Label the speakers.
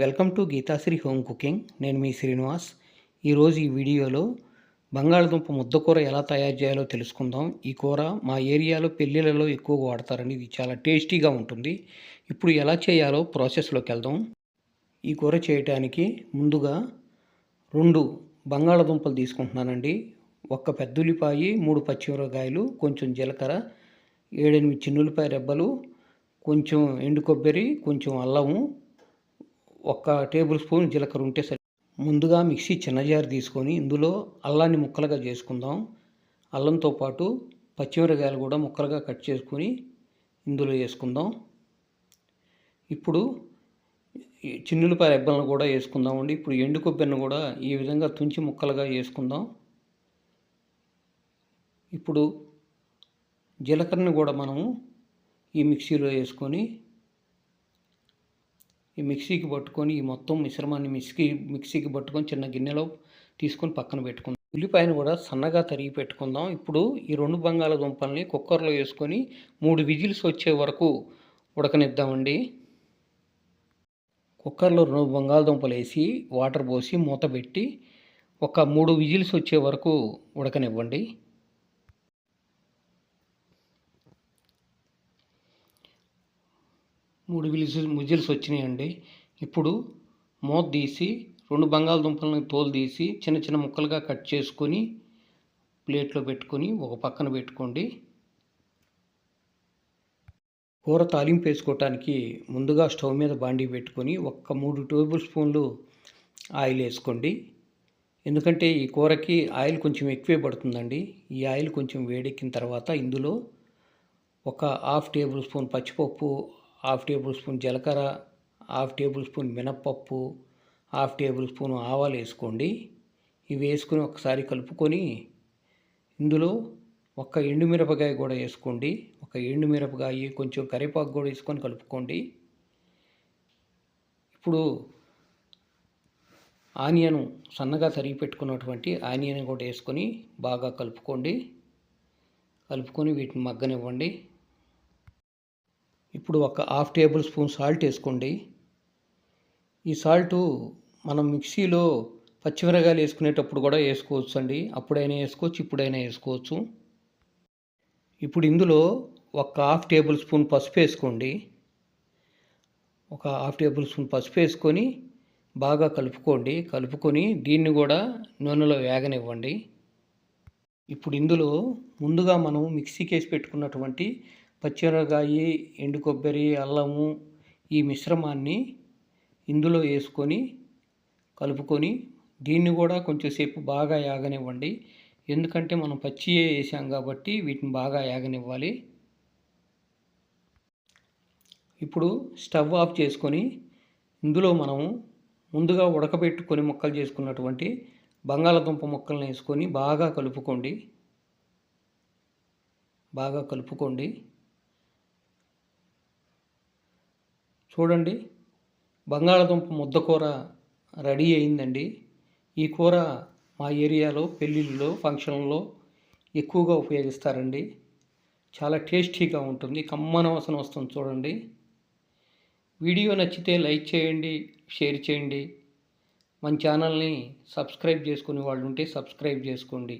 Speaker 1: Welcome to Geethasri home cooking. నేను మీ శ్రీనివాస్. ఈరోజు ఈ వీడియోలో బంగాళదుంప ముద్దకూర ఎలా తయారు చేయాలో తెలుసుకుందాం. ఈ కూర మా ఏరియాలో పెళ్ళిళ్ళలో ఎక్కువగా వాడతారండి. ఇది చాలా టేస్టీగా ఉంటుంది. ఇప్పుడు ఎలా చేయాలో ప్రాసెస్లోకి వెళ్దాం. ఈ కూర చేయడానికి ముందుగా 2 బంగాళదుంపలు తీసుకుంటున్నానండి. ఒక్క పెద్ద ఉల్లిపాయ, 3 పచ్చిమిరపకాయలు, కొంచెం జీలకర్ర, 7-8 చిన్నులపాయ రెబ్బలు, కొంచెం ఎండు కొబ్బరి, కొంచెం అల్లము, 1 టేబుల్ స్పూన్ జీలకర్ర ఉంటే సరి. ముందుగా మిక్సీ చిన్న జార్ తీసుకొని ఇందులో అల్లాన్ని ముక్కలుగా చేసుకుందాం. అల్లంతో పాటు పచ్చిమిరపకాయలు కూడా ముక్కలుగా కట్ చేసుకొని ఇందులో వేసుకుందాం. ఇప్పుడు చిన్నులపాయ రెబ్బలను కూడా వేసుకుందామండి. ఇప్పుడు ఎండు కొబ్బరిని కూడా ఈ విధంగా తుంచి ముక్కలుగా వేసుకుందాం. ఇప్పుడు జీలకర్రని కూడా మనము ఈ మిక్సీలో వేసుకొని ఈ మిక్సీకి పట్టుకొని ఈ మొత్తం మిశ్రమాన్ని మిక్సీకి పట్టుకొని చిన్న గిన్నెలో తీసుకొని పక్కన పెట్టుకుందాం. ఉల్లిపాయను కూడా సన్నగా తరిగి పెట్టుకుందాం. ఇప్పుడు ఈ 2 బంగాళదుంపల్ని కుక్కర్లో వేసుకొని 3 విజిల్స్ వచ్చే వరకు ఉడకనిద్దామండి. కుక్కర్లో 2 బంగాళదుంపలు వేసి వాటర్ పోసి మూత పెట్టి ఒక 3 విజిల్స్ వచ్చే వరకు ఉడకనివ్వండి. మూడు విజిల్స్ వచ్చినాయండి. ఇప్పుడు మూత తీసి 2 బంగాళదుంపలను తోలు తీసి చిన్న చిన్న ముక్కలుగా కట్ చేసుకొని ప్లేట్లో పెట్టుకొని ఒక పక్కన పెట్టుకోండి. కూర తాలింపు వేసుకోవటానికి ముందుగా స్టవ్ మీద బాండీ పెట్టుకొని 3 టేబుల్ స్పూన్లు ఆయిల్ వేసుకోండి. ఎందుకంటే ఈ కూరకి ఆయిల్ కొంచెం ఎక్కువే పడుతుందండి. ఈ ఆయిల్ కొంచెం వేడెక్కిన తర్వాత ఇందులో 1/2 టేబుల్ స్పూన్ పచ్చిపప్పు, 1/2 టేబుల్ స్పూన్ జీలకర్ర, 1/2 టేబుల్ స్పూన్ మినప్పప్పు, 1/2 టేబుల్ స్పూన్ ఆవాలు వేసుకోండి. ఇవి వేసుకొని ఒకసారి కలుపుకొని ఇందులో 1 ఎండుమిరపకాయ కూడా వేసుకోండి. 1 ఎండుమిరపకాయ, కొంచెం కరివేపాకు కూడా వేసుకొని కలుపుకోండి. ఇప్పుడు ఆనియన్ సన్నగా తరిగి పెట్టుకున్నటువంటి ఆనియన్ కూడా వేసుకొని బాగా కలుపుకోండి. కలుపుకొని వీటిని మగ్గనివ్వండి. ఇప్పుడు 1/2 టేబుల్ స్పూన్ సాల్ట్ వేసుకోండి. ఈ సాల్టు మనం మిక్సీలో పచ్చిమిరపకాయలు వేసుకునేటప్పుడు కూడా వేసుకోవచ్చు అండి. అప్పుడైనా వేసుకోవచ్చు, ఇప్పుడైనా వేసుకోవచ్చు. ఇప్పుడు ఇందులో 1/2 టేబుల్ స్పూన్ పసుపు వేసుకోండి. 1/2 టేబుల్ స్పూన్ పసుపు వేసుకొని బాగా కలుపుకొని దీన్ని కూడా నూనెలో వేగనివ్వండి. ఇప్పుడు ఇందులో ముందుగా మనం మిక్సీకి వేసి పెట్టుకున్నటువంటి పచ్చిమిరపకాయ, ఎండు కొబ్బరి, అల్లము ఈ మిశ్రమాన్ని ఇందులో వేసుకొని కలుపుకొని దీన్ని కూడా కొంచెంసేపు బాగా యాగనివ్వండి. ఎందుకంటే మనం పచ్చియే వేసాం కాబట్టి వీటిని బాగా యాగనివ్వాలి. ఇప్పుడు స్టవ్ ఆఫ్ చేసుకొని ఇందులో మనం ముందుగా ఉడకబెట్టుకొని ముక్కలు చేసుకున్నటువంటి బంగాళదుంప ముక్కలను వేసుకొని బాగా కలుపుకోండి. చూడండి, బంగాళదుంప ముద్దకూర రెడీ అయిందండి. ఈ కూర మా ఏరియాలో పెళ్ళిళ్ళలో, ఫంక్షన్లలో ఎక్కువగా ఉపయోగిస్తారండి. చాలా టేస్టీగా ఉంటుంది. కమ్మన వాసన వస్తుంది చూడండి. వీడియో నచ్చితే లైక్ చేయండి, షేర్ చేయండి. మన ఛానల్ని సబ్స్క్రైబ్ చేసుకునే వాళ్ళు ఉంటే సబ్స్క్రైబ్ చేసుకోండి.